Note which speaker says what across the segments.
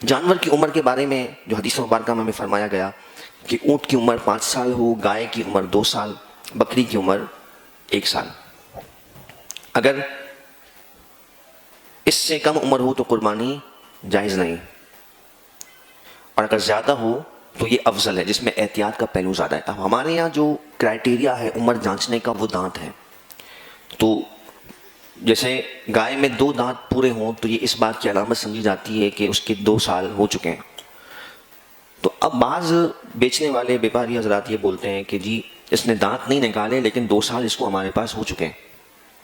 Speaker 1: جانور کی عمر کے بارے میں جو حدیث مبارکہ میں ہمیں فرمایا گیا کہ اونٹ کی عمر 5 سال ہو، گائے کی عمر 2 سال، بکری کی عمر 1 سال. اگر اس سے کم عمر ہو تو قربانی جائز نہیں، اور اگر زیادہ ہو تو یہ افضل ہے، جس میں احتیاط کا پہلو زیادہ ہے. اب ہمارے یہاں جو کرائٹیریا ہے عمر جانچنے کا وہ دانت ہے. تو جیسے گائے میں 2 دانت پورے ہوں تو یہ اس بات کی علامت سمجھی جاتی ہے کہ اس کے 2 سال ہو چکے ہیں. تو اب بعض بیچنے والے بیپاری حضرات یہ بولتے ہیں کہ جی اس نے دانت نہیں نکالے لیکن 2 سال اس کو ہمارے پاس ہو چکے ہیں.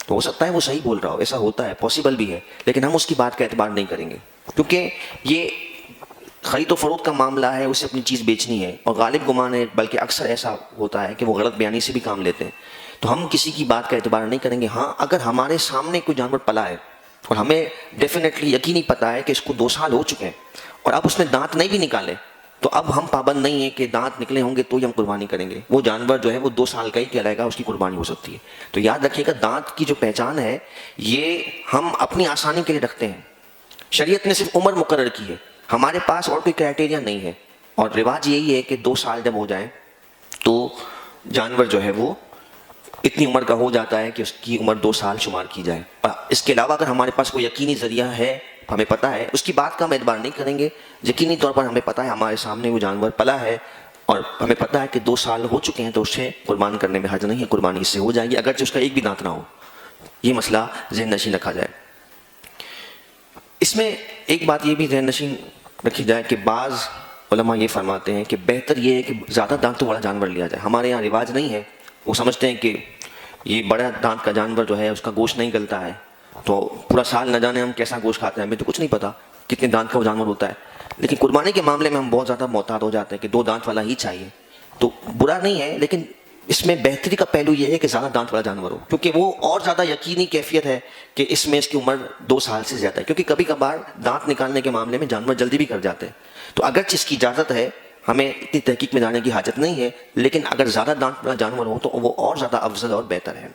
Speaker 1: تو ہو سکتا ہے وہ صحیح بول رہا ہو، ایسا ہوتا ہے، پاسبل بھی ہے، لیکن ہم اس کی بات کا اعتبار نہیں کریں گے، کیونکہ یہ خرید و فروخت کا معاملہ ہے، اسے اپنی چیز بیچنی ہے، اور غالب گمان ہے بلکہ اکثر ایسا ہوتا ہے کہ وہ غلط بیانی سے بھی کام لیتے ہیں. تو ہم کسی کی بات کا اعتبار نہیں کریں گے. ہاں اگر ہمارے سامنے کوئی جانور پلا ہے اور ہمیں ڈیفینیٹلی یقینی پتہ ہے کہ اس کو 2 سال ہو چکے ہیں اور اب اس نے دانت نہیں بھی نکالے، تو اب ہم پابند نہیں ہیں کہ دانت نکلے ہوں گے تو ہی ہم قربانی کریں گے. وہ جانور جو ہے وہ 2 سال کا ہی کہلائے گا، اس کی قربانی ہو سکتی ہے. تو یاد رکھیے گا دانت کی جو پہچان ہے یہ ہم اپنی آسانی کے لیے رکھتے ہیں. شریعت نے صرف عمر مقرر کی ہے، ہمارے پاس اور کوئی کرائٹیریا نہیں ہے، اور رواج یہی ہے کہ 2 سال جب ہو جائیں تو جانور جو ہے وہ اتنی عمر کا ہو جاتا ہے کہ اس کی عمر 2 سال شمار کی جائے. اس کے علاوہ اگر ہمارے پاس کوئی یقینی ذریعہ ہے، ہمیں پتہ ہے، اس کی بات کا ہم اعتبار نہیں کریں گے. یقینی طور پر ہمیں پتہ ہے ہمارے سامنے وہ جانور پلا ہے اور ہمیں پتہ ہے کہ 2 سال ہو چکے ہیں، تو اسے قربان کرنے میں حرج نہیں ہے، قربانی اس سے ہو جائے گی اگرچہ اس کا ایک بھی دانت نہ ہو. یہ مسئلہ ذہن نشین رکھا جائے. اس میں ایک بات یہ بھی ذہن نشین رکھی جائے کہ بعض علماء یہ فرماتے ہیں کہ بہتر یہ ہے کہ زیادہ دانتوں والا جانور لیا جائے. ہمارے یہاں رواج نہیں ہے، وہ سمجھتے ہیں کہ یہ بڑا دانت کا جانور جو ہے اس کا گوشت نہیں گلتا ہے، تو پورا سال نہ جانے ہم کیسا گوشت کھاتے ہیں، ہمیں تو کچھ نہیں پتا کتنے دانت کا وہ جانور ہوتا ہے. لیکن قربانی کے معاملے میں ہم بہت زیادہ محتاط ہو جاتے ہیں کہ 2 دانت والا ہی چاہیے. تو برا نہیں ہے، لیکن اس میں بہتری کا پہلو یہ ہے کہ زیادہ دانت والا جانور ہو، کیونکہ وہ اور زیادہ یقینی کیفیت ہے کہ اس میں اس کی عمر 2 سال سے زیادہ ہے. کیونکہ کبھی کبھار دانت نکالنے کے معاملے میں جانور جلدی بھی کر جاتے ہیں. تو اگرچہ اس کی اجازت ہے، ہمیں اتنی تحقیق میں جانے کی حاجت نہیں ہے، لیکن اگر زیادہ دانت والا جانور ہو تو وہ اور زیادہ افضل اور بہتر ہے.